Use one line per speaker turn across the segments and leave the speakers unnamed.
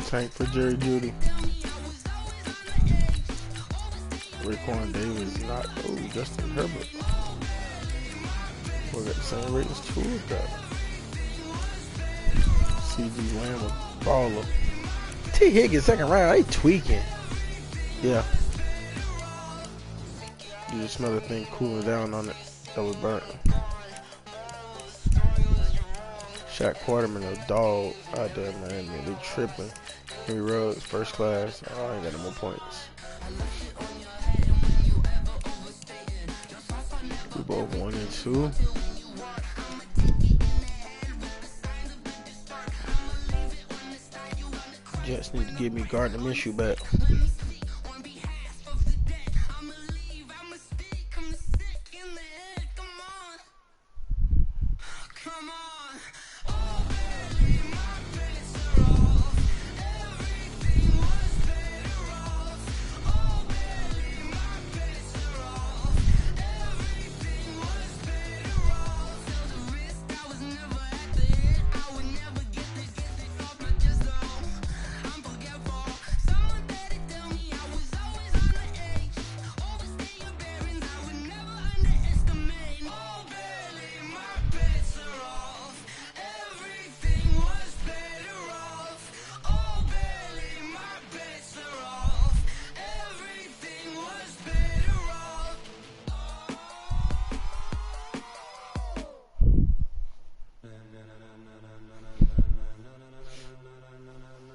Tank for Jerry Judy. Raekwon Davis, not Justin Herbert. We got the same rate as two of that. CG Lamb, a baller. T. Higgins, second round, they tweaking. Yeah. You just smell the thing cooling down on it that was burnt. Shaq Quarterman, a dog out there, man. They tripping. Henry Ruggs, first class. Oh, I ain't got no more points. We both 1 and 2. Jets need to give me Gardner Minshew back.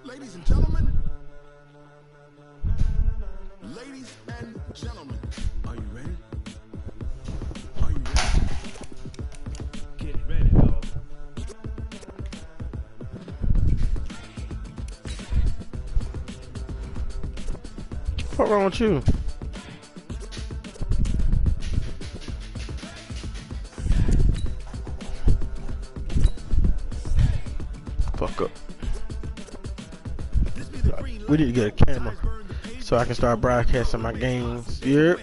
Ladies and gentlemen, are you ready? Are you ready? Get ready, dog.
What's wrong with you? Fuck up. We need to get a camera so I can start broadcasting my games. Yep.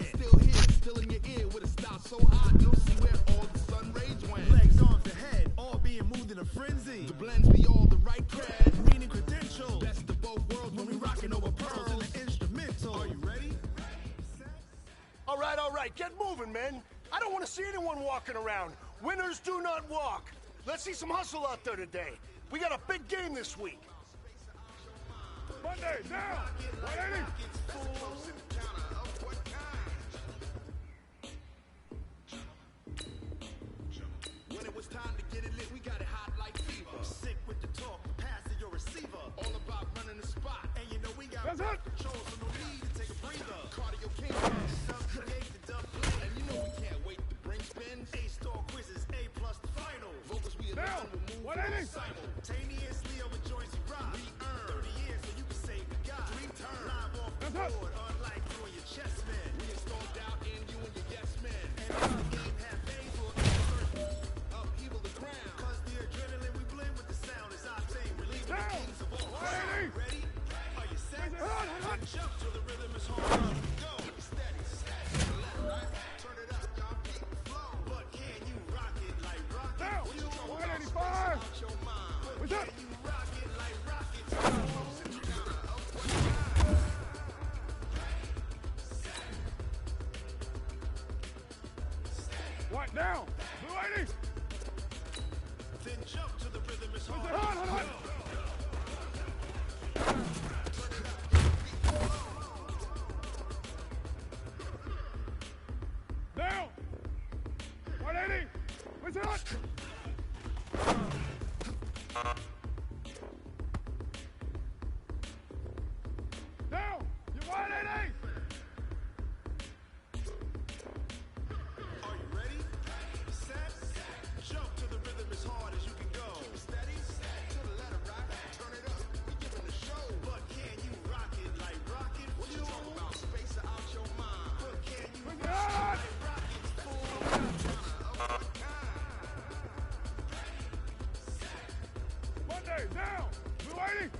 All right, get moving, men. I don't want to see anyone walking around. Winners do not walk. Let's see some hustle out there today. We got a big game this week. Monday, now! 180!
When it was time to get it lit, we got it hot like fever. Sick with the talk, pass it your receiver. All about running the spot. And you know we got control, so no need to take a breather. Cardio king, create the dub play. And you know we can't wait to bring spins. A-star quizzes, A+ the final. Vocals we alone will move simultaneously over joints you rock. We earn 30 years so you can say we got. Return live off the board, unlike you and your chess man. We installed out in you and your yes man. And the game had phase for upheaval the ground. Cause the adrenaline we blend with the sound is our thing. Relieving the kings of all time. Ready? Are you set? Jump till the rhythm is hard. Go. Steady, left, right. Turn it up, y'all. Keep the flow. But can you rock it like rocket? What you talking about? Your mind. What's up? Can you rock it like rocket?
What now? Blue 80!
Then jump to the rhythm is hard.
Down! 180! What's it on? Down! You 180!
Are you ready? Set. Jump to the rhythm as hard as you can go. Steady. To the letter right. Turn it up. We giving the show. But can you rock it like rocket? What you talking about? Space out your mind. But can you rock it like rockets? Full. Now! Blue 80!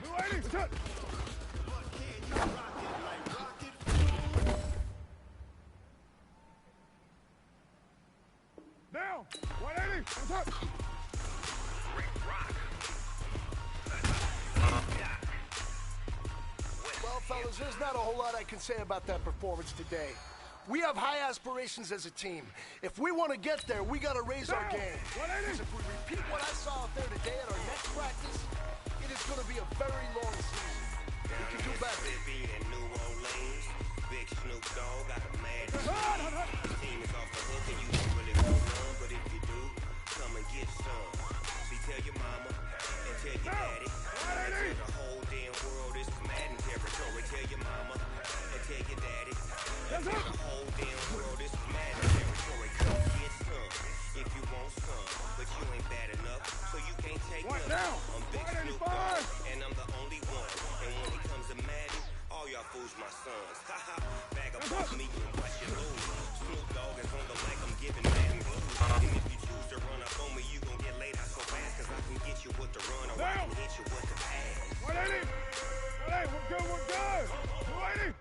Blue 80, touch! Down! 180, touch!
Well, fellas, there's not a whole lot I can say about that performance today. We have high aspirations as a team. If we want to get there, we got to raise our game. Because if we repeat what I saw out there today at our next practice, it is going to be a very long season. We can do better.
Mississippi and New Orleans, Big Snoop Dogg got a mad the team is off the hook and you don't really want none, but if you do, come and get some. See, tell your mama and tell your daddy, and tell the whole damn world this is Madden territory. Tell your mama and tell your daddy, and tell the whole damn world this is Madden territory. Come get some if you want some, but you ain't bad enough, so you can't take none. I'm Big Snoop Dogg, and I'm the only one. And when it comes to Madden, all y'all fools my sons. Haha, bag of buck me and watch you lose. Snoop Dogg is on the mic, I'm giving Madden blues. And if you choose to run up on me, you gon' get laid out so fast, cause I can get you with the run, or I can hit you with the pass.
180! 180, we're good, we're good! 180!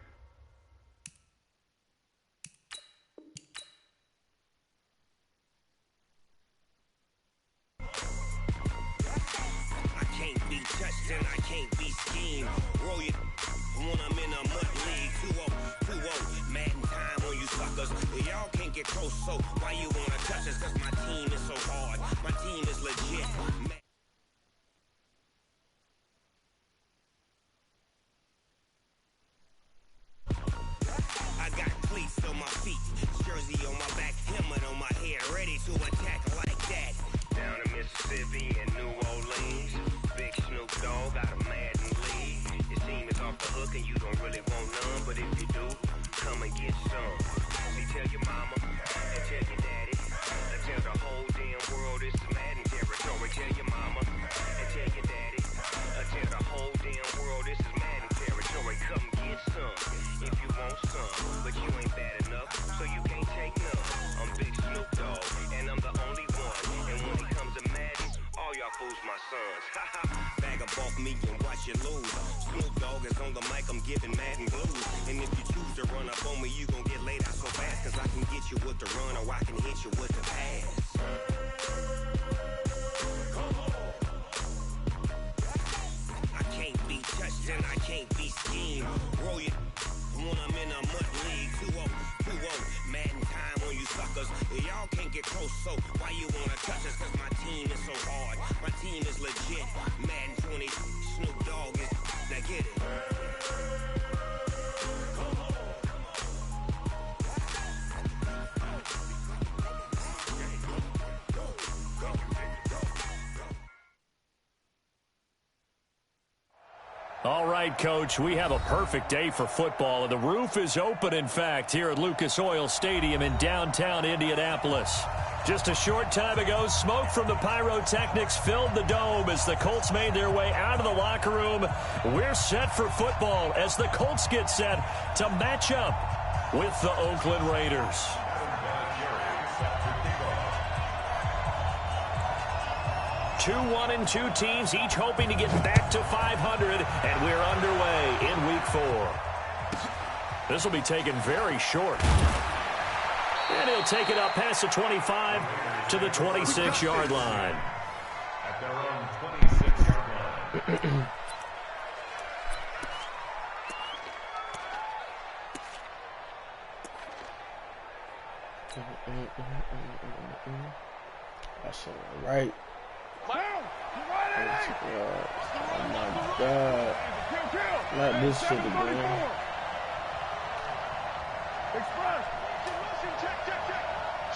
I can't be touched and I can't be schemed. Roll it when I'm in a mud league. 2-0, Madden time on you suckers. Y'all can't get close, so why you wanna touch us? Cause my team is so hard. My team is legit. I got cleats on my feet, jersey on my back, helmet on my head, ready to attack like that. Down in Mississippi and New Orleans, Big Snoop Dogg got a Madden league. Your team is off the hook and you don't really want none, but if you do, come and get some. See, tell your mama and tell your daddy, and tell the whole damn world this is Madden territory. Tell your mama and tell your daddy, and tell the whole damn world this is Madden territory. Come get some if you want some, but you ain't bad enough, so you can't take none. I'm Big Snoop Dogg, and I'm the only one. And when it comes to Madden, all y'all fools my sons. Haha, bag of bulk me and watch you lose. Snoop Dogg is on the mic, I'm giving Madden blues. And if you choose to run up on me, you gon' get laid out so fast, cause I can get you with the run, or I can hit you with the pass. I can't be touched and I can't be schemed. Roll it when I'm in a mud league. 2-0, Madden time on you suckers. Y'all can't get close, so why you wanna touch us? Cause my team is so hard. My team is legit. Madden 20, Snoop Dogg is, now get it.
All right, Coach, we have a perfect day for football, and the roof is open, in fact, here at Lucas Oil Stadium in downtown Indianapolis. Just a short time ago, smoke from the pyrotechnics filled the dome as the Colts made their way out of the locker room. We're set for football as the Colts get set to match up with the Oakland Raiders. Two 1-2 teams, each hoping to get back to 500, and we're underway in Week 4. This will be taken very short. And he'll take it up past the 25 to the 26-yard line.
At their own 26-yard line.
That's all right. Oh my God. Not this shit again.
Express.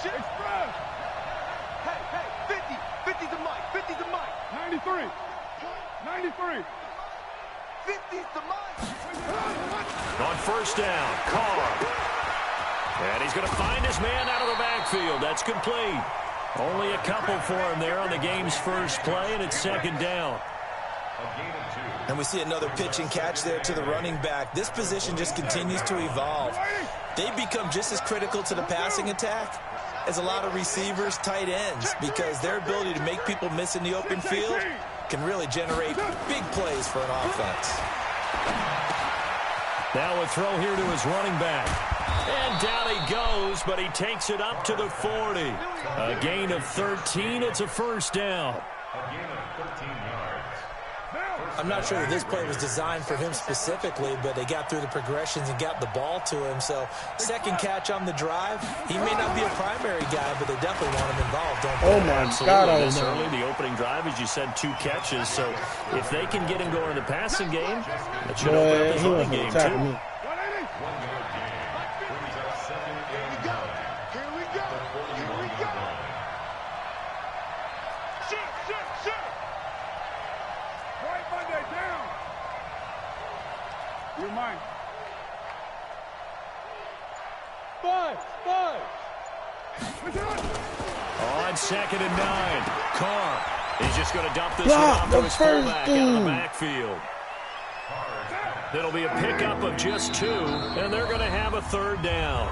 Express.
Hey, 50 the mic, 50 the mic.
93. 93.
50's the mic.
On first down, Carr. And he's going to find his man out of the backfield. That's complete. Only a couple for him there on the game's first play, and it's second down.
And we see another pitch and catch there to the running back. This position just continues to evolve. They become just as critical to the passing attack as a lot of receivers, tight ends, because their ability to make people miss in the open field can really generate big plays for an offense.
Now a throw here to his running back. And down he goes, but he takes it up to the 40. A gain of 13. It's a first down.
A gain of 13 yards.
I'm not sure that this play was designed for him specifically, but they got through the progressions and got the ball to him. So second catch on the drive. He may not be a primary guy, but they definitely want him involved, don't they?
Oh, my God.
This early, the opening drive, as you said, 2 catches. So if they can get him going in the passing game, that should open up his running game, too.
You're mine. 5.
On 2nd and 9, Carr is just going to dump this one off to his fullback out of the backfield. It'll be a pickup of just 2, and they're going to have a third down.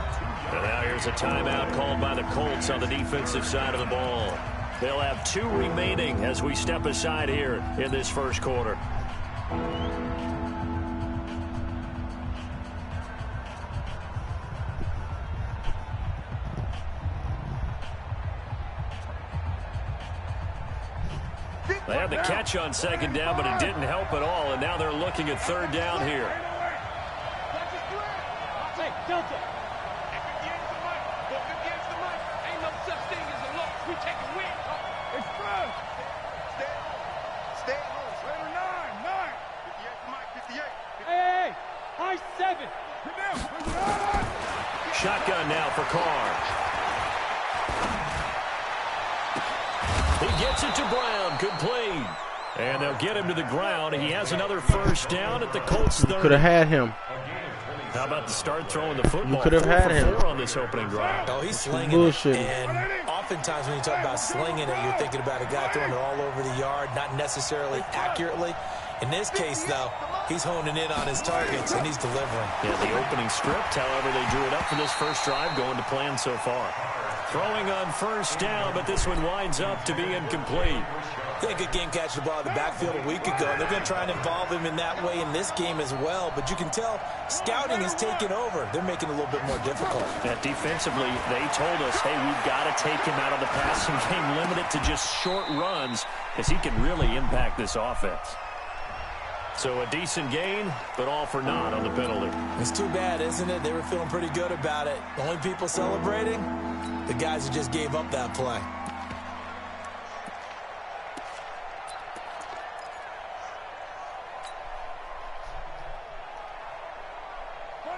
And now here's a timeout called by the Colts on the defensive side of the ball. They'll have 2 remaining as we step aside here in this first quarter. They had the catch on 2nd down, but it didn't help at all, and now they're looking at 3rd down here.
Hey, Delta. Ain't no such thing as a loss. We take a win. It's fun. Stay home. Later 9. 58 to Mike, 58. Hey. High 7. Get down.
Shotgun now for Carr. He gets it to Brown, complete. And they'll get him to the ground. He has another first down at the Colts 30.
Could have had him.
How about the start throwing the football?
You could have had him.
4 on this opening drive.
Oh, he's slinging
Bullshit.
it. And oftentimes when you talk about slinging it, you're thinking about a guy throwing it all over the yard, not necessarily accurately. In this case, though, he's honing in on his targets, and he's delivering.
Yeah, the opening script, however, they drew it up for this first drive, going to plan so far. Throwing on first down, but this one winds up to be incomplete.
They had a good game catching the ball in the backfield a week ago, and they're going to try and involve him in that way in this game as well. But you can tell scouting is taking over. They're making it a little bit more difficult.
Yeah, defensively, they told us, hey, we've got to take him out of the passing game, limit it to just short runs, because he can really impact this offense. So a decent gain, but all for naught on the penalty.
It's too bad, isn't it? They were feeling pretty good about it. The only people celebrating, the guys who just gave up that play.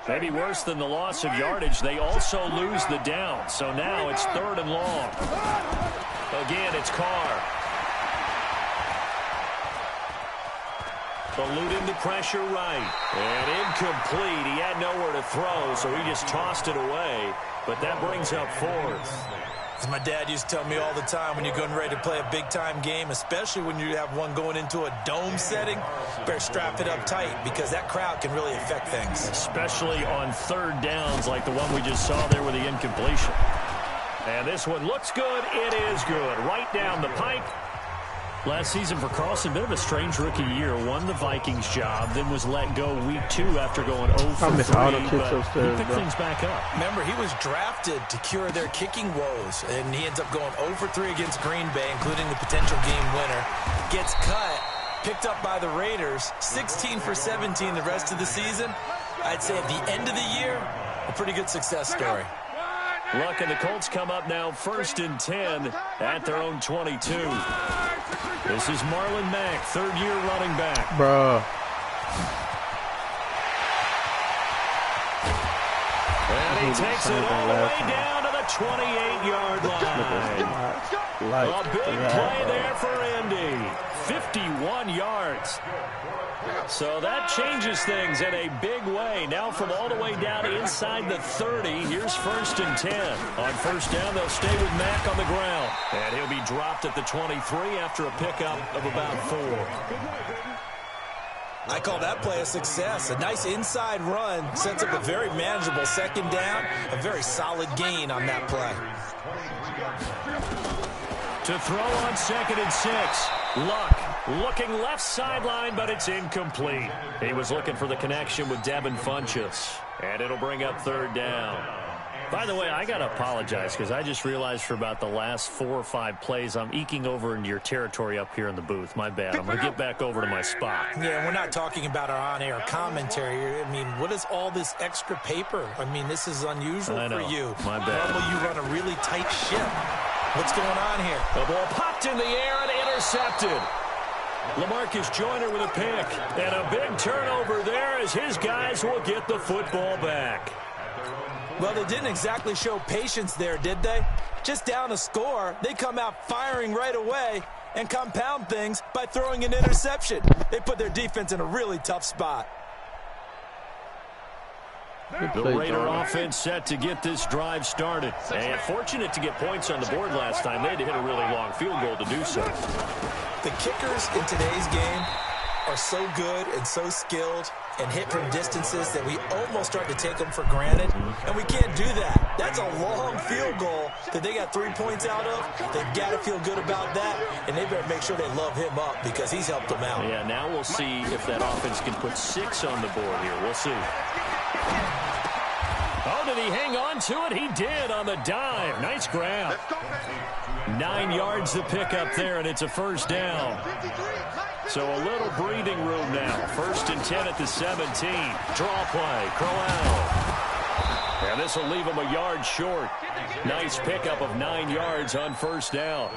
Maybe worse than the loss of yardage, they also lose the down. So now it's 3rd and long. Again, it's Carr. Elude into pressure right. And incomplete. He had nowhere to throw, so he just tossed it away. But that brings up 4th.
As my dad used to tell me all the time, when you're getting ready to play a big-time game, especially when you have one going into a dome setting, better strap it up tight because that crowd can really affect things.
Especially on 3rd downs like the one we just saw there with the incompletion. And this one looks good. It is good. Right down the pipe. Last season for Carlson, bit of a strange rookie year. Won the Vikings job, then was let go week 2 after going 0 for 3. He picked things back up.
Remember, he was drafted to cure their kicking woes, and he ends up going 0 for 3 against Green Bay, including the potential game winner. Gets cut, picked up by the Raiders, 16 for 17 the rest of the season. I'd say at the end of the year, a pretty good success story.
Luck, and the Colts come up now 1st and 10 at their own 22. This is Marlon Mack, 3rd-year running back.
Bruh.
And he takes it all the way down to the 28-yard line. A big play there for Indy. 51 yards. So that changes things in a big way. Now from all the way down inside the 30, here's 1st and 10. On 1st down, they'll stay with Mack on the ground. And he'll be dropped at the 23 after a pickup of about 4.
I call that play a success. A nice inside run sets up a very manageable 2nd down. A very solid gain on that play.
To throw on 2nd and 6. Luck looking left sideline, but it's incomplete. He was looking for the connection with Devin Funchess. And it'll bring up 3rd down. By the way, I got to apologize because I just realized for about the last 4 or 5 plays, I'm eking over into your territory up here in the booth. My bad. I'm going to get back over to my spot.
Yeah, we're not talking about our on-air commentary. I mean, what is all this extra paper? I mean, this is unusual for you.
My bad.
Normally you run a really tight ship. What's going on here?
The ball popped in the air and intercepted. LaMarcus Joyner with a pick. And a big turnover there as his guys will get the football back.
Well, they didn't exactly show patience there, did they? Just down a score, they come out firing right away and compound things by throwing an interception. They put their defense in a really tough spot.
The Raider offense set to get this drive started. And fortunate to get points on the board last time. They had to hit a really long field goal to do so.
The kickers in today's game are so good and so skilled and hit from distances that we almost start to take them for granted. And we can't do that. That's a long field goal that they got 3 points out of. They've got to feel good about that, and they better make sure they love him up because he's helped them out.
Yeah, now we'll see if that offense can put 6 on the board here. We'll see. Oh, did he hang on to it? He did on the dive. Nice grab. 9 yards to pick up there, and it's a 1st down. So a little breathing room now. 1st and 10 at the 17. Draw play. Crowell. And this will leave him a yard short. Nice pickup of 9 yards on 1st down.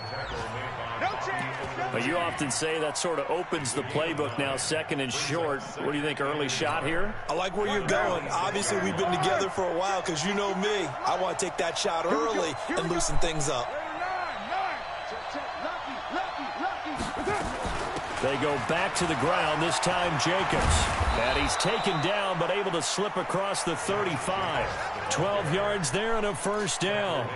But you often say that sort of opens the playbook now, 2nd and short. What do you think, early shot here?
I like where you're going. Obviously, we've been together for a while because you know me. I want to take that shot early and loosen things up.
They go back to the ground, this time Jacobs. And he's taken down, but able to slip across the 35. 12 yards there and a 1st down.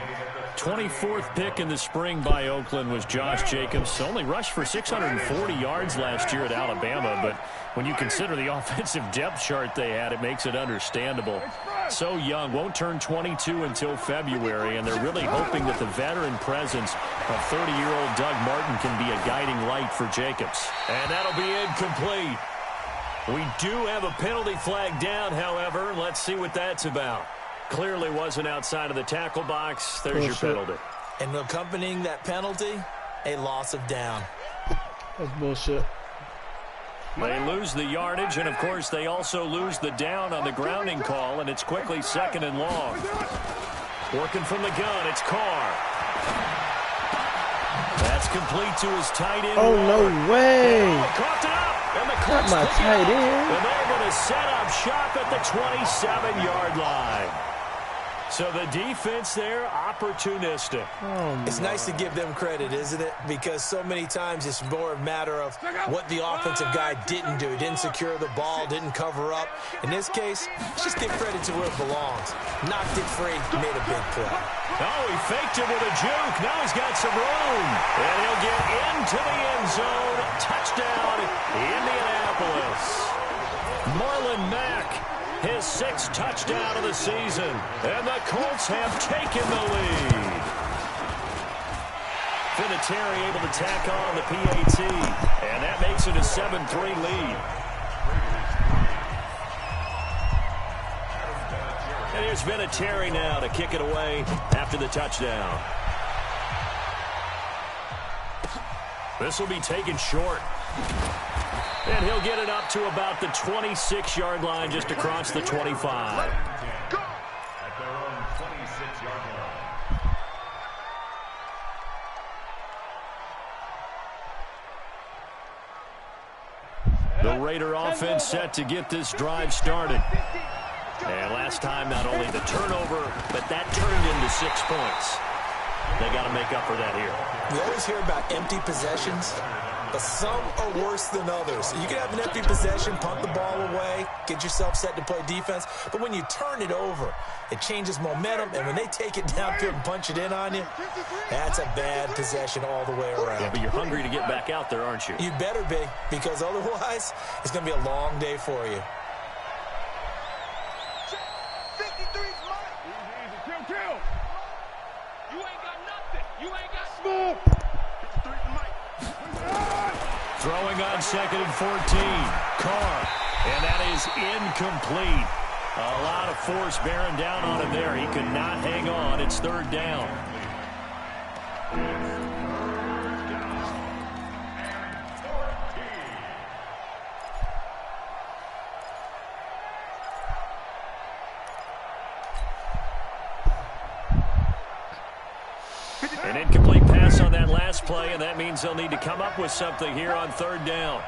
24th pick in the spring by Oakland was Josh Jacobs. Only rushed for 640 yards last year at Alabama, but when you consider the offensive depth chart they had, it makes it understandable. So young, won't turn 22 until February, and they're really hoping that the veteran presence of 30-year-old Doug Martin can be a guiding light for Jacobs. And that'll be incomplete. We do have a penalty flag down, however. Let's see what that's about. Clearly wasn't outside of the tackle box. There's your penalty.
And accompanying that penalty, a loss of down.
That's bullshit.
They lose the yardage, and, of course, they also lose the down on the grounding call, and it's quickly 2nd and long. Working from the gun, it's Carr. That's complete to his tight end.
Oh, no way.
Caught it up, and the Colts
my tight end.
And they're going to set up shop at the 27-yard line. So the defense there, opportunistic.
It's nice to give them credit, isn't it? Because so many times it's more a matter of what the offensive guy didn't do. He didn't secure the ball, didn't cover up. In this case, let's just give credit to where it belongs. Knocked it free, made a big play.
Oh, he faked it with a juke. Now he's got some room. And he'll get into the end zone. Touchdown, Indianapolis. Marlon Mack. His 6th touchdown of the season. And the Colts have taken the lead. Vinatieri able to tack on the PAT. And that makes it a 7-3 lead. And here's Vinatieri now to kick it away after the touchdown. This will be taken short. And he'll get it up to about the 26-yard line, just across the 25.
At their own 26-yard line.
The Raider offense set to get this drive started. And last time, not only the turnover, but that turned into 6 points. They got to make up for that here.
We always hear about empty possessions, but some are worse than others. You can have an empty possession, punt the ball away, get yourself set to play defense, but when you turn it over, it changes momentum, and when they take it downfield and punch it in on you, that's a bad possession all the way around.
Yeah, but you're hungry to get back out there, aren't you?
You better be, because otherwise, it's going to be a long day for you.
Kill. You ain't got
Throwing on 2nd and 14. Carr. And that is incomplete. A lot of force bearing down on him there. He could not hang on. It's 3rd down. An incomplete pass on that last play, and that means they'll need to come up with something here on 3rd down.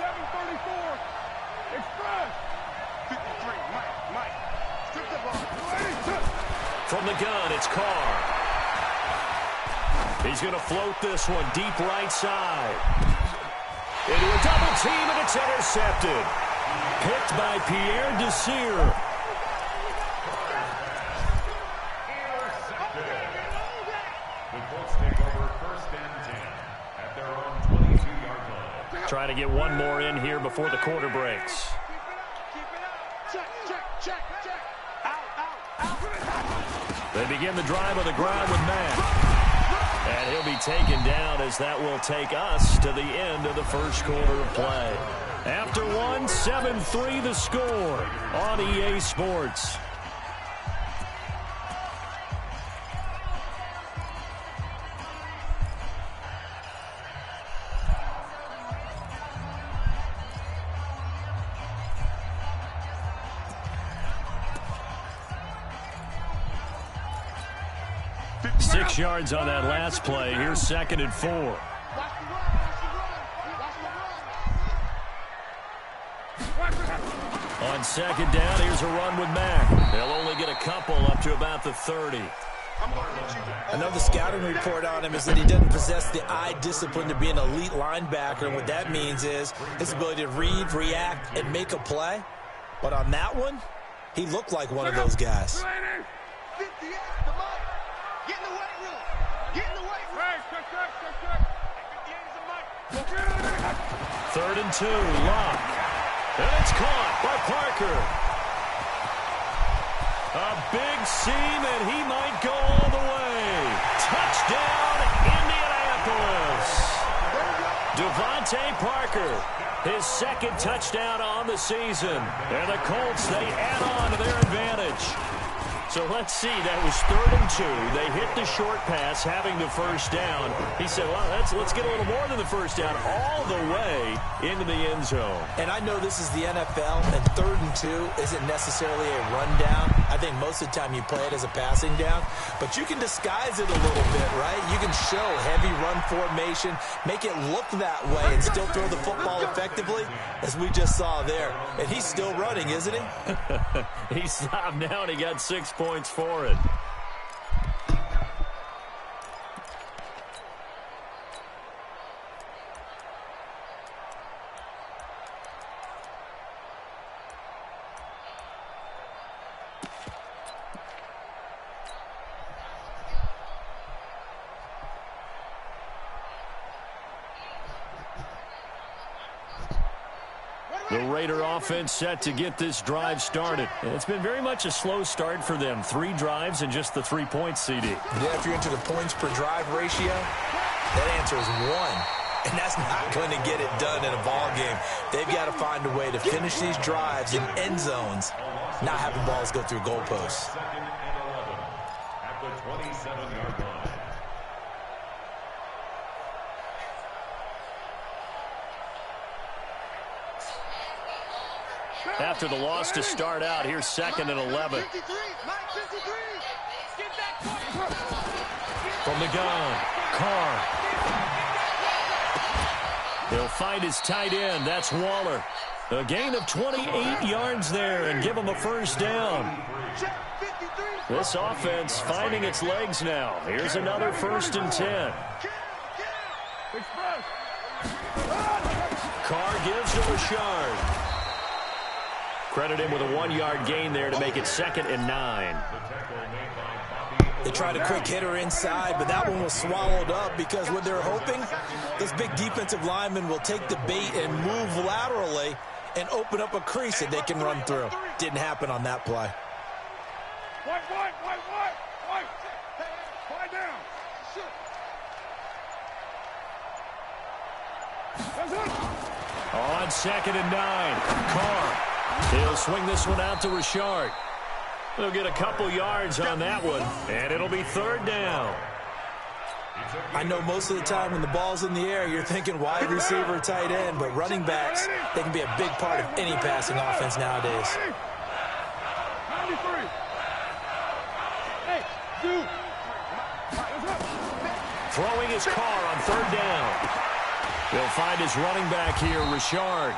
734. Express. 53. Mike. Strip the ball.
From the gun, it's Carr. He's going to float this one deep right side. Into a double team, and it's intercepted. Picked by Pierre Desir. Trying to get one more in here before the quarter breaks. They begin the drive on the ground with Matt. And he'll be taken down as that will take us to the end of the first quarter of play. After one, 7-3 the score on EA Sports. Six yards on that last play. Here's 2nd and 4. On 2nd down, here's a run with Mack. They'll only get a couple up to about the 30.
Another scouting report on him is that he doesn't possess the eye discipline to be an elite linebacker. And what that means is his ability to read, react, and make a play. But on that one, he looked like one of those guys.
58, the mic. Get in the weight room. Get in the weight room. Hey, check. 58 is the mic.
3rd and 2, Lock. And it's caught by Parker. A big seam, and he might go all the way. Touchdown, Indianapolis. Devontae Parker, his 2nd touchdown on the season. And the Colts, they add on to their advantage. So let's see, that was 3rd and 2. They hit the short pass, having the first down. He said, well, let's get a little more than the first down, all the way into the end zone.
And I know this is the NFL, and 3rd and 2 isn't necessarily a rundown. I think most of the time you play it as a passing down. But you can disguise it a little bit, right? You can show heavy run formation, make it look that way, and still throw the football effectively, as we just saw there. And he's still running, isn't he?
He stopped now, and he got 6 points for it. The Raider offense set to get this drive started. It's been very much a slow start for them. 3 drives and just the 3 points, CD.
Yeah, if you're into the points per drive ratio, that answer is 1. And that's not going to get it done in a ball game. They've got to find a way to finish these drives in end zones, not having balls go through goalposts.
2nd and 11 at the 27-yard line.
After the loss to start out, here's 2nd and 11. From the gun, Carr. He'll find his tight end. That's Waller. A gain of 28 yards there and give him a first down. This offense finding its legs now. Here's another 1st and 10. Carr gives to Richard. Credit him with a 1-yard gain there to make it 2nd and 9.
They tried a quick hitter inside, but that one was swallowed up because what they're hoping, this big defensive lineman will take the bait and move laterally and open up a crease that they can run through. Didn't happen on that play.
White down.
On 2nd and 9, Carr. He'll swing this one out to Richard. They'll get a couple yards on that one, and it'll be 3rd down.
I know most of the time when the ball's in the air, you're thinking wide receiver, tight end, but running backs, they can be a big part of any passing offense nowadays.
Throwing his Carr on 3rd down. He'll find his running back here, Richard.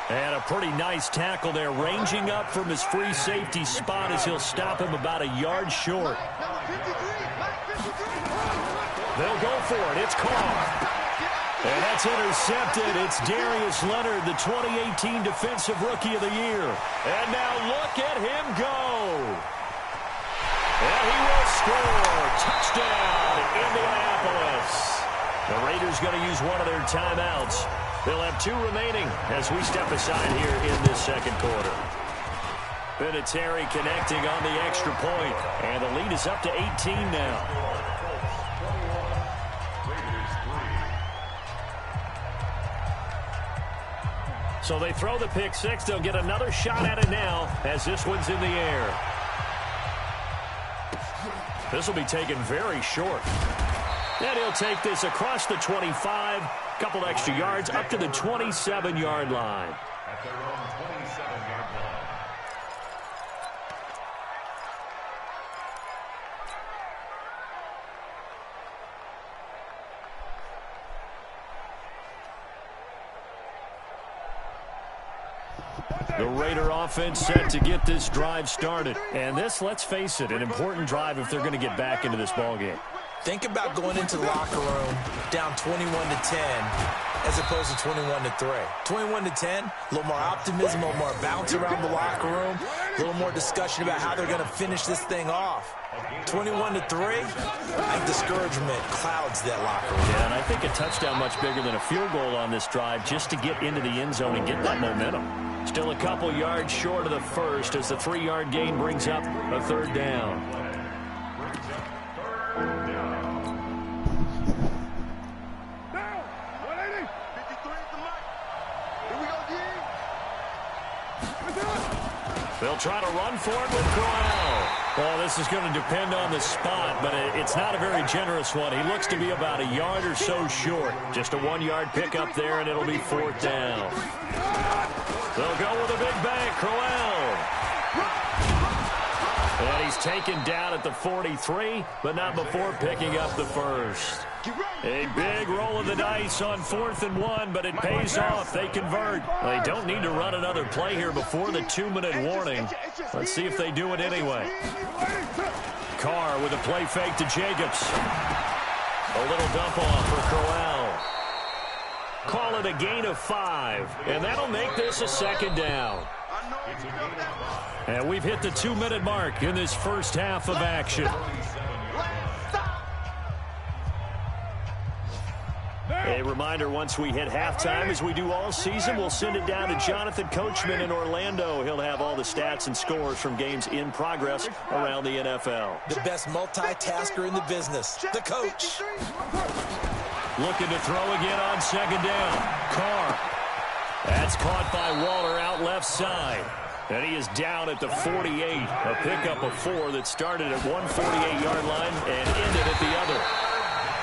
And a pretty nice tackle there, ranging up from his free safety spot as he'll stop him about a yard short. They'll go for it. It's Carr. And that's intercepted. It's Darius Leonard, the 2018 Defensive Rookie of the Year. And now look at him go. And he will score. Touchdown, Indianapolis. The Raiders going to use one of their timeouts. They'll have 2 remaining as we step aside here in this 2nd quarter. Vinatieri connecting on the extra point, and the lead is up to 18 now. So they throw the pick 6. They'll get another shot at it now as this one's in the air. This will be taken very short. And he'll take this across the 25, couple extra yards up to the 27-yard line.
At their own 27-yard line.
The Raider offense set to get this drive started. And this, let's face it, an important drive if they're going to get back into this ballgame.
Think about going into the locker room down 21-10 as opposed to 21-3. 21-10, a little more optimism, a little more bounce around the locker room, a little more discussion about how they're going to finish this thing off. 21-3, I think discouragement clouds that locker room.
Yeah, and I think a touchdown much bigger than a field goal on this drive just to get into the end zone and get that momentum. Still a couple yards short of the first as the 3-yard gain brings up a 3rd down. They'll try to run for it with Crowell. Well, this is going to depend on the spot, but it's not a very generous one. He looks to be about a yard or so short. Just a 1-yard pickup there, and it'll be 4th down. They'll go with a big bang, Crowell. And he's taken down at the 43, but not before picking up the first. A big roll of the dice on 4th and 1, but it pays off. They convert. They don't need to run another play here before the 2-minute warning. Let's see if they do it anyway. Carr with a play fake to Jacobs. A little dump off for Crowell. Call it a gain of 5, and that'll make this a 2nd down. And we've hit the 2-minute mark in this first half of action. A reminder, once we hit halftime, as we do all season, we'll send it down to Jonathan Coachman in Orlando. He'll have all the stats and scores from games in progress around the NFL.
The best multitasker in the business, the coach.
Looking to throw again on 2nd down. Carr. That's caught by Waller out left side. And he is down at the 48. A pickup of 4 that started at one 48-yard line and ended at the other.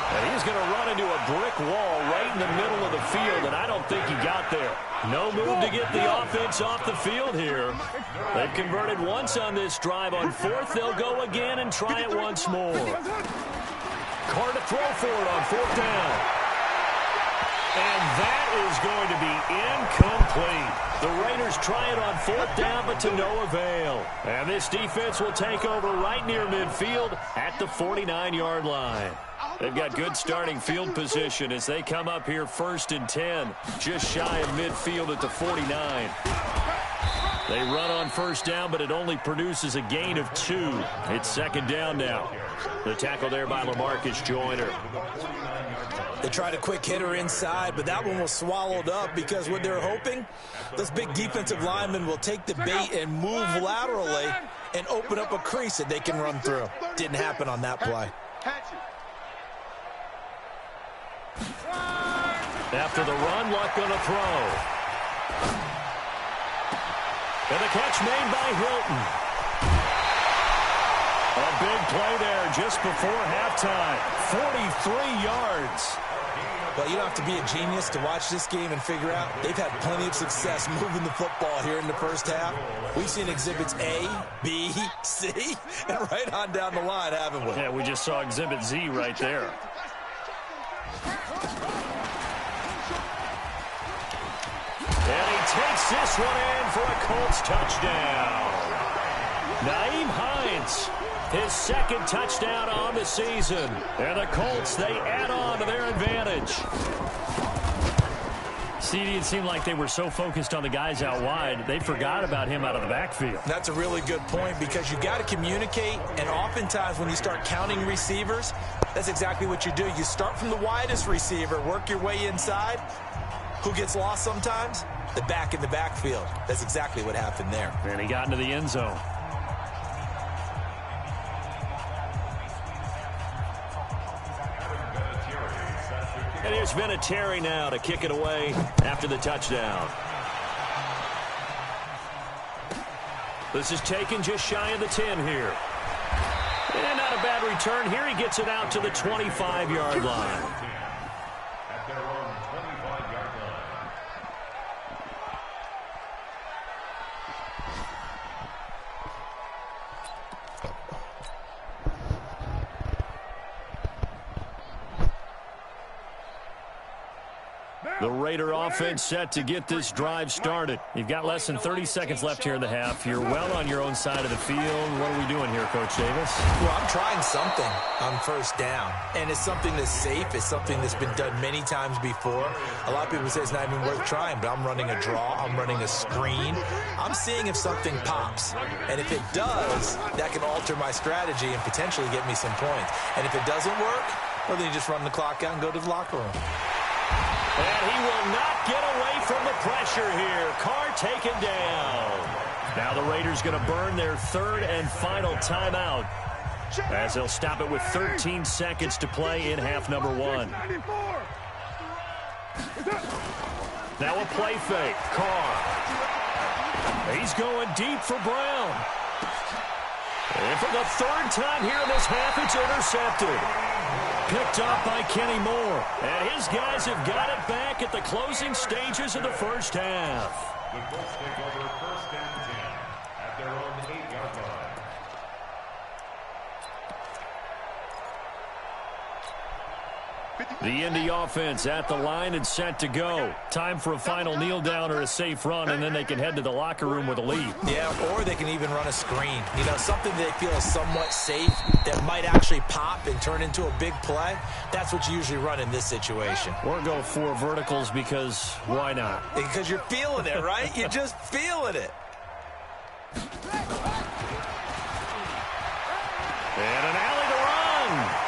And he's going to run into a brick wall right in the middle of the field, and I don't think he got there. No move to get the offense off the field here. They've converted once on this drive. On 4th, they'll go again and try it once more. Carr to throw for it on 4th down. And that is going to be incomplete. The Raiders try it on 4th down, but to no avail. And this defense will take over right near midfield at the 49-yard line. They've got good starting field position as they come up here 1st and 10, just shy of midfield at the 49. They run on 1st down, but it only produces a gain of 2. It's 2nd down now. The tackle there by LaMarcus Joyner.
They tried a quick hitter inside, but that one was swallowed up because what they're hoping, those big defensive linemen will take the bait and move laterally and open up a crease that they can run through. Didn't happen on that play.
After the run, Luck going to throw. And the catch made by Hilton. A big play there just before halftime. 43 yards.
Well, you don't have to be a genius to watch this game and figure out they've had plenty of success moving the football here in the first half. We've seen exhibits A, B, C, and right on down the line, haven't we?
Yeah, we just saw exhibit Z right there. And he takes this one in for a Colts touchdown. Nyheim Hines, his second touchdown on the season. And the Colts, they add on to their advantage. CD, it seemed like they were so focused on the guys out wide, they forgot about him out of the backfield.
That's a really good point because you got to communicate, and oftentimes when you start counting receivers, that's exactly what you do. You start from the widest receiver, work your way inside. Who gets lost sometimes? The back in the backfield. That's exactly what happened there.
And he got into the end zone. And here's Vinatieri now to kick it away after the touchdown. This is taken just shy of the 10 here. And not a bad return here. He gets it out to the 25-yard line.
At their own 25-yard line.
The Raider offense set to get this drive started. You've got less than 30 seconds left here in the half. You're well on your own side of the field. What are we doing here, Coach Davis?
Well, I'm trying something on first down, and it's something that's safe. It's something that's been done many times before. A lot of people say it's not even worth trying, but I'm running a draw. I'm running a screen. I'm seeing if something pops, and if it does, that can alter my strategy and potentially get me some points. And if it doesn't work, well, then you just run the clock out and go to the locker room.
And he will not get away from the pressure here. Carr taken down. Now the Raiders going to burn their third and final timeout as they'll stop it with 13 seconds to play in half number one. Now a play fake. Carr. He's going deep for Brown. And for the third time here in this half, it's intercepted. Picked up by Kenny Moore. And his guys have got it back at the closing stages of the first half.
The Colts take over first and 10 at their own 8-yard line.
The Indy offense at the line and set to go. Time for a final kneel down or a safe run, and then they can head to the locker room with a lead.
Yeah, or they can even run a screen. You know, something they feel is somewhat safe that might actually pop and turn into a big play. That's what you usually run in this situation.
Or go for verticals because why not?
Because you're feeling it, right? You're just feeling it.
And an alley to run.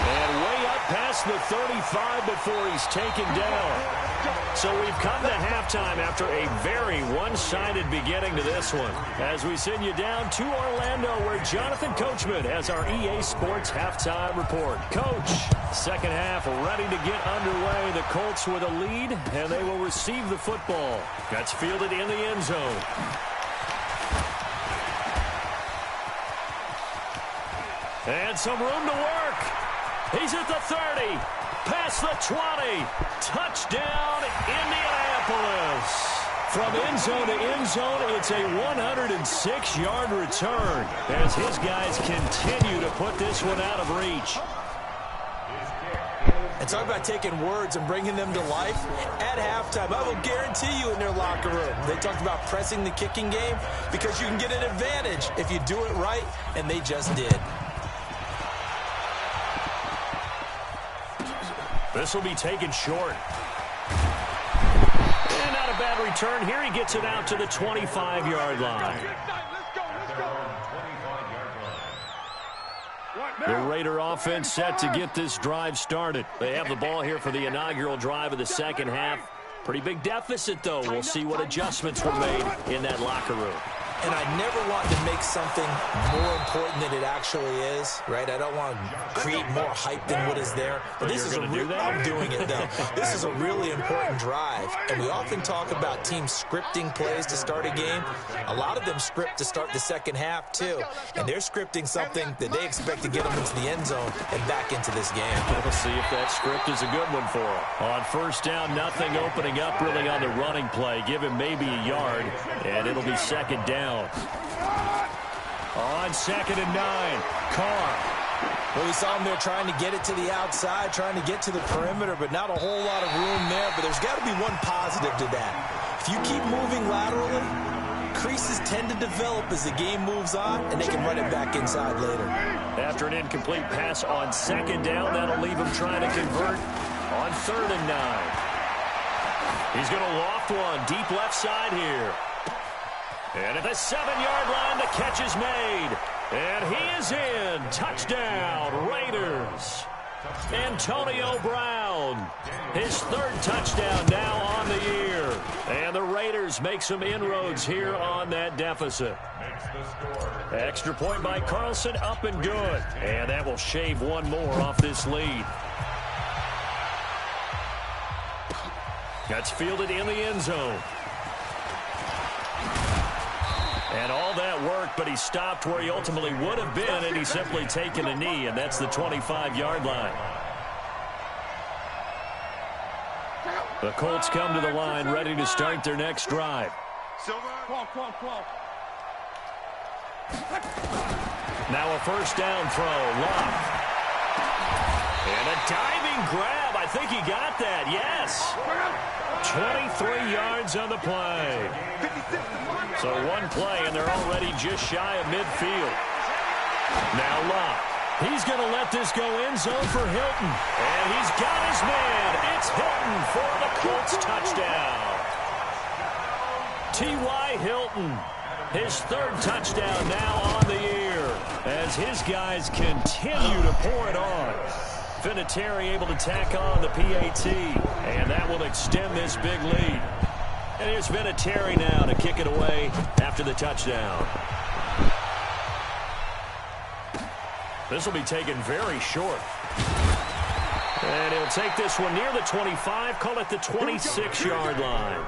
And way up past the 35 before he's taken down. So we've come to halftime after a very one-sided beginning to this one. As we send you down to Orlando, where Jonathan Coachman has our EA Sports halftime report. Coach, second half ready to get underway. The Colts with a lead, and they will receive the football. That's fielded in the end zone. And some room to work. He's at the 30, past the 20. Touchdown, Indianapolis. From end zone to end zone, it's a 106-yard return as his guys continue to put this one out of reach.
And talk about taking words and bringing them to life. At halftime, I will guarantee you in their locker room, they talked about pressing the kicking game because you can get an advantage if you do it right, and they just did.
This will be taken short. And not a bad return here. He gets it out to the 25-yard line. The Raider offense set to get this drive started. They have the ball here for the inaugural drive of the second half. Pretty big deficit, though. We'll see what adjustments were made in that locker room.
And I never want to make something more important than it actually is, right? I don't want to create more hype than what is there. But this is I'm doing it, though. This is a really important drive. And we often talk about teams scripting plays to start a game. A lot of them script to start the second half, too. And they're scripting something that they expect to get them into the end zone and back into this game.
We'll see if that script is a good one for them. On first down, nothing opening up really on the running play. Give him maybe a yard, and it'll be second down. On 2nd and 9, Carr.
Well, we saw him there trying to get it to the outside, trying to get to the perimeter, but not a whole lot of room there. But there's got to be one positive to that. If you keep moving laterally, creases tend to develop as the game moves on, and they can run it back inside later.
After an incomplete pass on 2nd down, that'll leave him trying to convert on 3rd and 9. He's going to loft one deep left side here. And at the 7-yard line, the catch is made. And he is in. Touchdown, Raiders. Antonio Brown, his 3rd touchdown now on the year. And the Raiders make some inroads here on that deficit. Extra point by Carlson, up and good. And that will shave one more off this lead. That's fielded in the end zone. And all that work, but he stopped where he ultimately would have been, and he's simply taken a knee, and that's the 25-yard line. The Colts come to the line, ready to start their next drive. Now a first down throw, Locke. And a diving grab. I think he got that, yes. 23 yards on the play. So one play, and they're already just shy of midfield. Now Locke. He's going to let this go end zone for Hilton. And he's got his man. It's Hilton for the Colts touchdown. T.Y. Hilton, his 3rd touchdown now on the year as his guys continue to pour it on. Vinatieri able to tack on the PAT, and that will extend this big lead. And here's Vinatieri now to kick it away after the touchdown. This will be taken very short. And he'll take this one near the 25, call it the 26-yard line.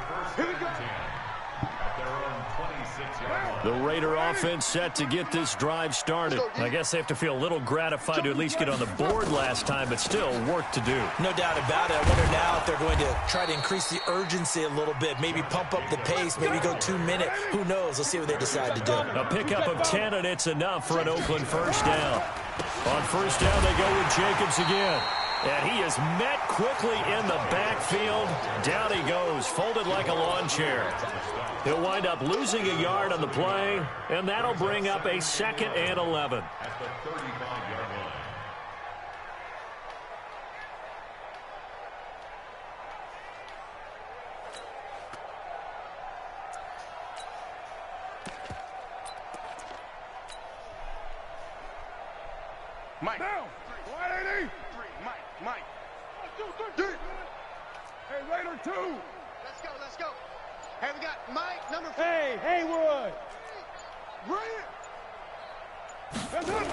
The Raider offense set to get this drive started. I guess they have to feel a little gratified to at least get on the board last time, but still work to do.
No doubt about it. I wonder now if they're going to try to increase the urgency a little bit, maybe pump up the pace, maybe go 2-minute. Who knows? Let's see what they decide to do.
A pickup of 10, and it's enough for an Oakland first down. On first down, they go with Jacobs again. And he is met quickly in the backfield. Down he goes, folded like a lawn chair. He'll wind up losing a yard on the play, and that'll bring up a 2nd and 11.
At the 35-yard line.
Mike. Down. 180. Mike. 1, 2, 3. Hey, Raider 2. Let's go. Hey, we got Mike, number 4. Hey, Haywood. Bring it. That's it.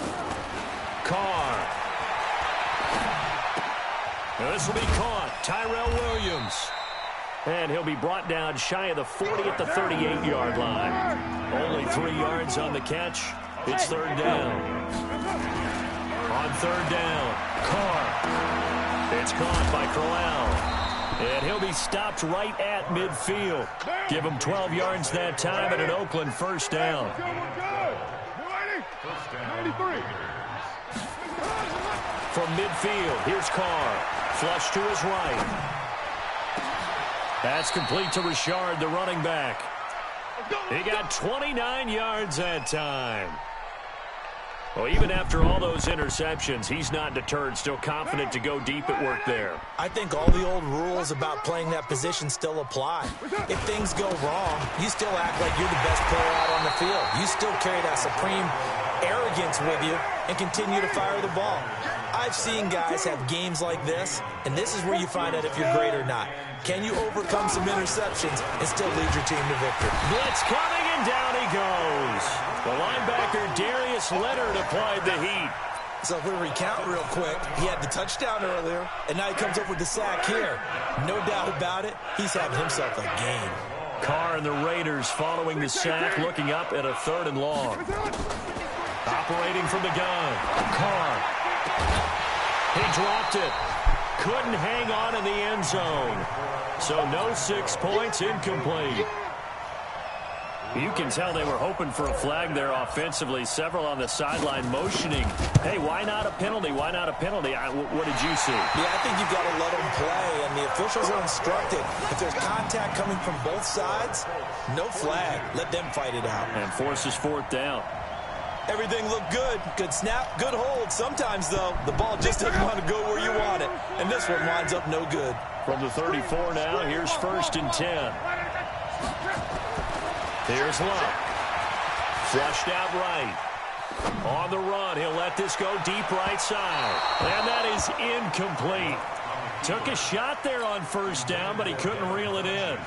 Carr. Now this will be caught. Tyrell Williams. And he'll be brought down shy of the 40 at the 38-yard line. Only 3 yards on the catch. It's 3rd down. On 3rd down, Carr. It's caught by Crowell. And he'll be stopped right at midfield. Give him 12 yards that time and an Oakland first down. From midfield, here's Carr. Flush to his right. That's complete to Richard, the running back. He got 29 yards that time. Well, even after all those interceptions, he's not deterred, still confident to go deep at work there.
I think all the old rules about playing that position still apply. If things go wrong, you still act like you're the best player out on the field. You still carry that supreme arrogance with you and continue to fire the ball. I've seen guys have games like this, and this is where you find out if you're great or not. Can you overcome some interceptions and still lead your team to victory?
Blitz coming, and And down he goes. The linebacker, Darius Leonard, applied the heat.
So if we recount real quick, he had the touchdown earlier, and now he comes up with the sack here. No doubt about it, he's having himself a game.
Carr and the Raiders following the sack, looking up at a 3rd and long. Operating from the gun. Carr. He dropped it. Couldn't hang on in the end zone. So no 6 points, incomplete. You can tell they were hoping for a flag there offensively. Several on the sideline motioning. Hey, why not a penalty? Why not a penalty? What did you see?
Yeah, I think you've got to let them play, and the officials are instructed. If there's contact coming from both sides, no flag. Let them fight it out.
And forces 4th down.
Everything looked good. Good snap, good hold. Sometimes, though, the ball just doesn't want to go where you want it. And this one winds up no good.
From the 34 now, here's 1st and 10. Here's Luck. Flushed out right. On the run, he'll let this go deep right side. And that is incomplete. Took a shot there on 1st down, but he couldn't reel it in.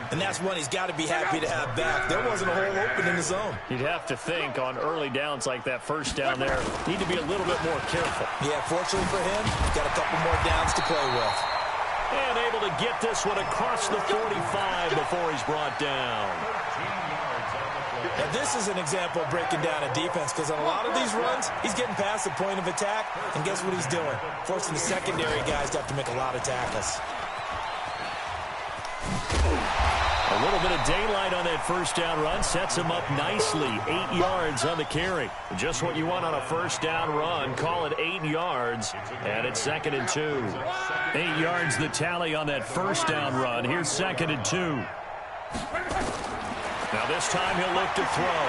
And that's one he's got to be happy to have back. There wasn't a hole open in the zone.
You'd have to think on early downs like that 1st down there, need to be a little bit more careful.
Yeah, fortunately for him, he's got a couple more downs to play with.
And able to get this one across the 45 before he's brought down.
Now, this is an example of breaking down a defense, because on a lot of these runs, he's getting past the point of attack, and guess what he's doing? Forcing the secondary guys to have to make a lot of tackles.
A little bit of daylight on that 1st down run sets him up nicely. 8 yards on the carry. Just what you want on a 1st down run. Call it 8 yards, and it's 2nd and 2. 8 yards the tally on that 1st down run. Here's 2nd and 2. Now this time he'll look to throw.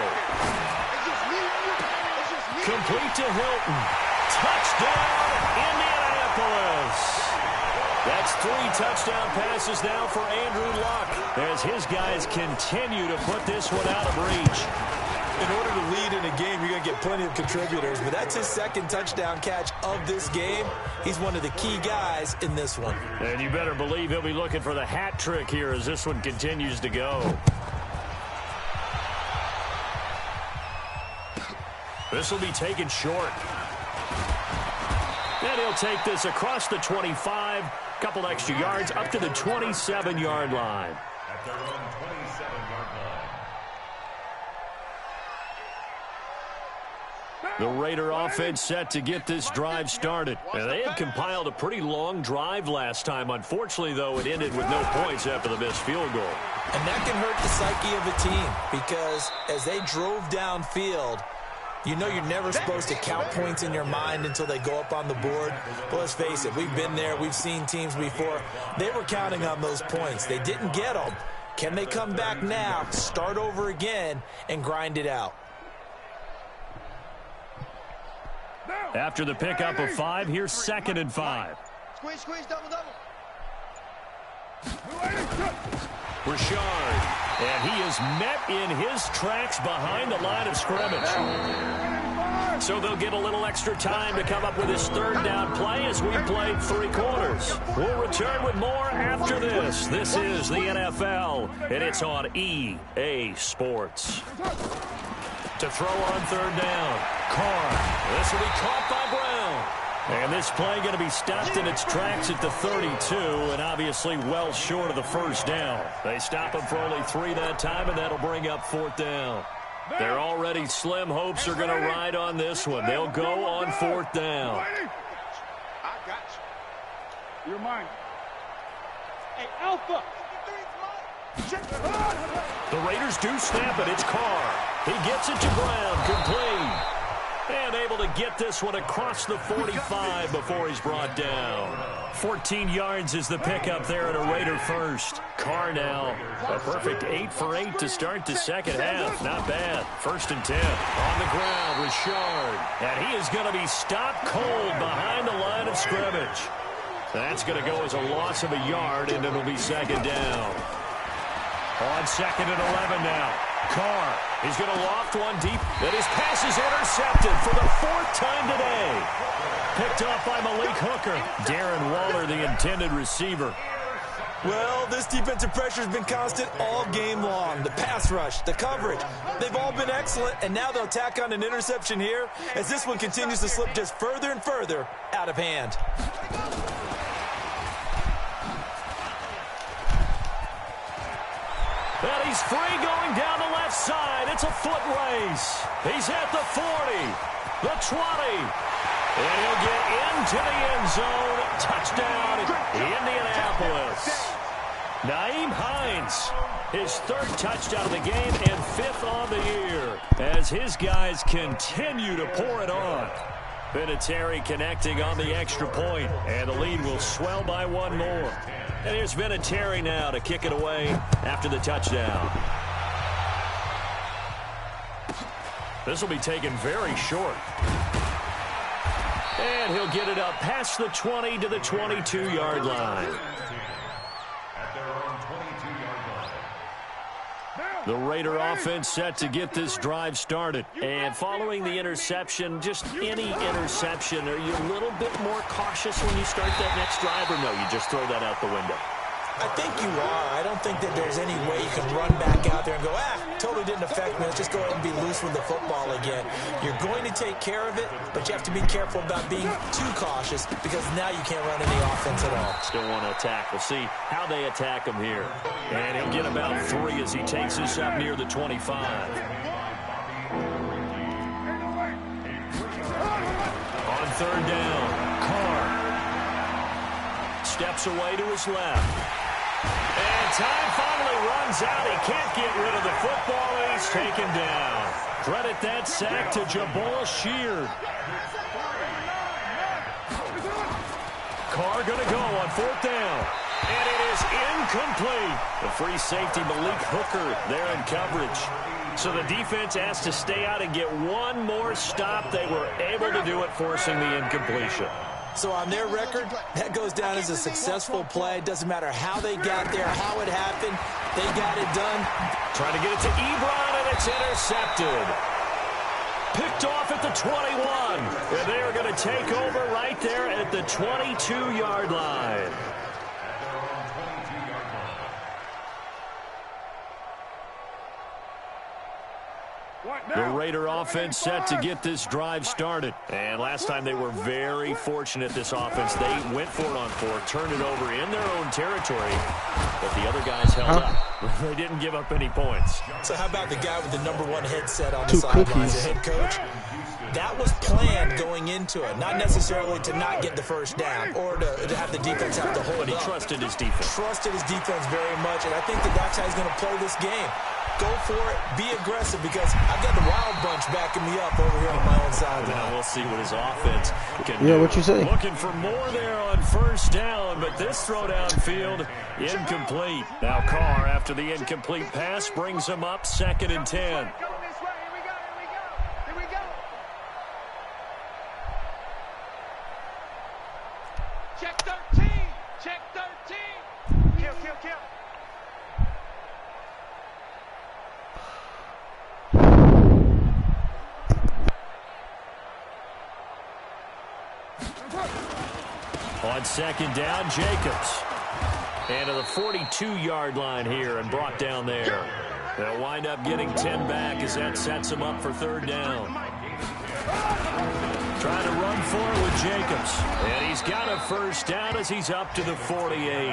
Complete to Hilton. Touchdown, Indianapolis. That's 3 touchdown passes now for Andrew Luck as his guys continue to put this one out of reach.
In order to lead in a game, you're going to get plenty of contributors, but that's his 2nd touchdown catch of this game. He's one of the key guys in this one.
And you better believe he'll be looking for the hat trick here as this one continues to go. This will be taken short. And he'll take this across the 25, couple extra yards up to the 27-yard line.
At their own 27-yard line.
The Raider offense set to get this drive started. And they had compiled a pretty long drive last time. Unfortunately, though, it ended with no points after the missed field goal.
And that can hurt the psyche of a team, because as they drove downfield, you know you're never supposed to count points in your mind until they go up on the board. But let's face it, we've been there. We've seen teams before. They were counting on those points. They didn't get them. Can they come back now, start over again, and grind it out?
After the pickup of 5, here's 2nd and 5.
Squeeze, double.
Richard, and he is met in his tracks behind the line of scrimmage. So they'll get a little extra time to come up with his 3rd down play as we played 3 quarters. We'll return with more after this. This is the NFL, and it's on EA Sports. To throw on 3rd down, Carr. This will be caught by Brown. And this play going to be stopped in its tracks at the 32, and obviously well short of the 1st down. They stop him for only 3 that time, and that'll bring up 4th down. Their already slim hopes are going to ride on this one. They'll go on 4th down.
I got you. You're mine. Hey, Alpha.
The Raiders do snap it. It's Carr. He gets it to Brown. Complete. And able to get this one across the 45 before he's brought down. 14 yards is the pickup there at a Raider 1st. Carr now, a perfect 8 for 8 to start the 2nd half. Not bad. 1st and 10. On the ground, Richard. And he is going to be stopped cold behind the line of scrimmage. That's going to go as a loss of a yard, and it'll be 2nd down. On 2nd and 11 now. Carr, he's going to loft one deep. And his pass is intercepted for the 4th time today. Picked off by Malik Hooker. Darren Waller, the intended receiver.
Well, this defensive pressure has been constant all game long. The pass rush, the coverage, they've all been excellent, and now they'll tack on an interception here as this one continues to slip just further and further out of hand.
And he's free going down the left side. It's a foot race. He's at the 40, the 20, and he'll get into the end zone. Touchdown, Indianapolis. Nyheim Hines, his third touchdown of the game and fifth on the year as his guys continue to pour it on. Vinatieri connecting on the extra point, and the lead will swell by one more. And here's Vinatieri now to kick it away after the touchdown. This will be taken very short. And he'll get it up past the 20 to the 22-yard line. The Raider offense set to get this drive started. And following the interception, just any interception, are you a little bit more cautious when you start that next drive, or no, you just throw that out the window?
I think you are. I don't think that there's any way you can run back out there and go, totally didn't affect me. Let's just go ahead and be loose with the football again. You're going to take care of it, but you have to be careful about being too cautious because now you can't run any offense at all.
Still want to attack. We'll see how they attack him here. And he'll get about 3 as he takes this up near the 25. On third down, Carr steps away to his left. And time finally runs out. He can't get rid of the football, and he's taken down. Credit that sack to Jabal Sheard. Carr going to go on fourth down. And it is incomplete. The free safety, Malik Hooker, there in coverage. So the defense has to stay out and get one more stop. They were able to do it, forcing the incompletion.
So on their record, that goes down as a successful play. Doesn't matter how they got there, how it happened. They got it done.
Trying to get it to Ebron, and it's intercepted. Picked off at the 21. And they are going to take over right there at the 22-yard line. The Raider offense set to get this drive started. And last time they were very fortunate, this offense. They went for it on fourth, turned it over in their own territory, but the other guys held up. They didn't give up any points.
So how about the guy with the #1 headset on the sidelines, the head coach? That was planned going into it, not necessarily to not get the first down or to have the defense have to hold
But he
up.
trusted his defense.
Trusted his defense very much, and I think that's how he's going to play this game. Go for it, be aggressive, because I've got the Wild Bunch backing me up over here on my own sideline.
Now we'll see what his offense can do.
Yeah, what you say?
Looking for more there on first down, but this throw downfield, incomplete. Now Carr, after the incomplete pass, brings him up 2nd and 10.
Check 13! Check 13! Kill, kill, kill.
On 2nd down, Jacobs. And to the 42-yard line here and brought down there. They'll wind up getting 10 back as that sets them up for 3rd down. Trying to run for it with Jacobs. And he's got a first down as he's up to the 48.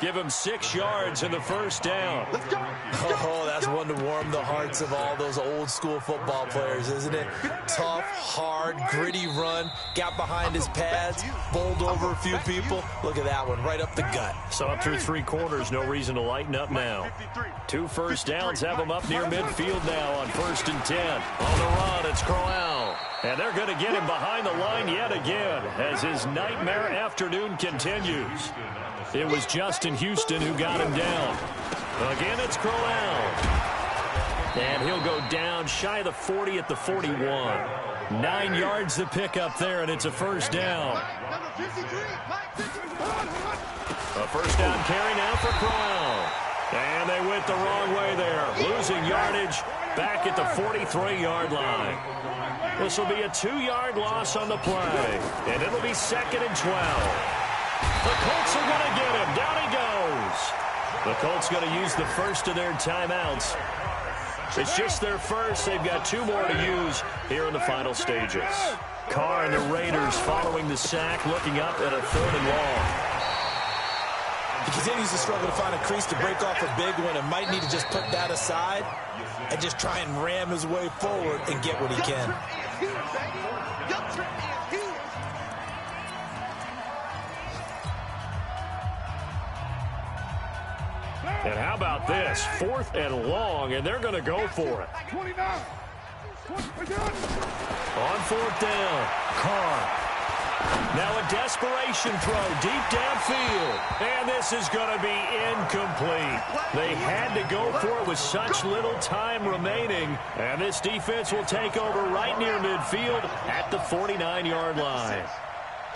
Give him 6 yards in the first down.
Oh, that's one to warm the hearts of all those old school football players, isn't it? Tough, hard, gritty run. Got behind his pads, bowled over a few people. Look at that one, right up the gut.
So up through 3 quarters, no reason to lighten up now. 2 first downs have him up near midfield now on 1st and 10. On the run, it's Crowell. And they're going to get him behind the line yet again as his nightmare afternoon continues. It was Justin Houston who got him down. Again, it's Crowell. And he'll go down shy of the 40 at the 41. 9 yards to pick up there, and it's a first down. A first down carry now for Crowell. And they went the wrong way there. Losing yardage back at the 43-yard line. This will be a 2-yard loss on the play. And it'll be 2nd and 12. The Colts are going to get him. Down he goes. The Colts going to use the first of their timeouts. It's just their first. They've got 2 more to use here in the final stages. Carr and the Raiders following the sack, looking up at a 3rd and long.
He continues to struggle to find a crease to break off a big one and might need to just put that aside and just try and ram his way forward and get what he can.
And how about this? 4th and long, and they're going to go for it.
29.
On 4th down, Carr. Now a desperation throw deep downfield. And this is going to be incomplete. They had to go for it with such little time remaining. And this defense will take over right near midfield at the 49-yard line.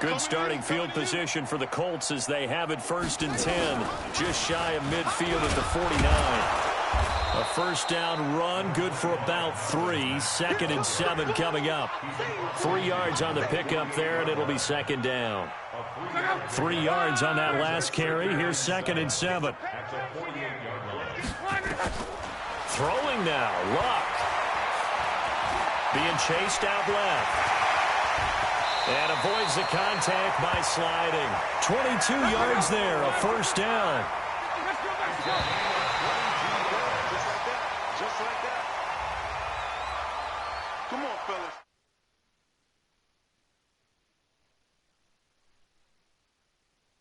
Good starting field position for the Colts as they have it 1st and 10. Just shy of midfield at the 49. A 1st down run, good for about 3. 2nd and 7 coming up. 3 yards on the pickup there, and it'll be 2nd down. 3 yards on that last carry. Here's 2nd and 7. Throwing now, Luck. Being chased out left. And avoids the contact by sliding. 22 yards there, a 1st down.
Just like that. Come on, fellas.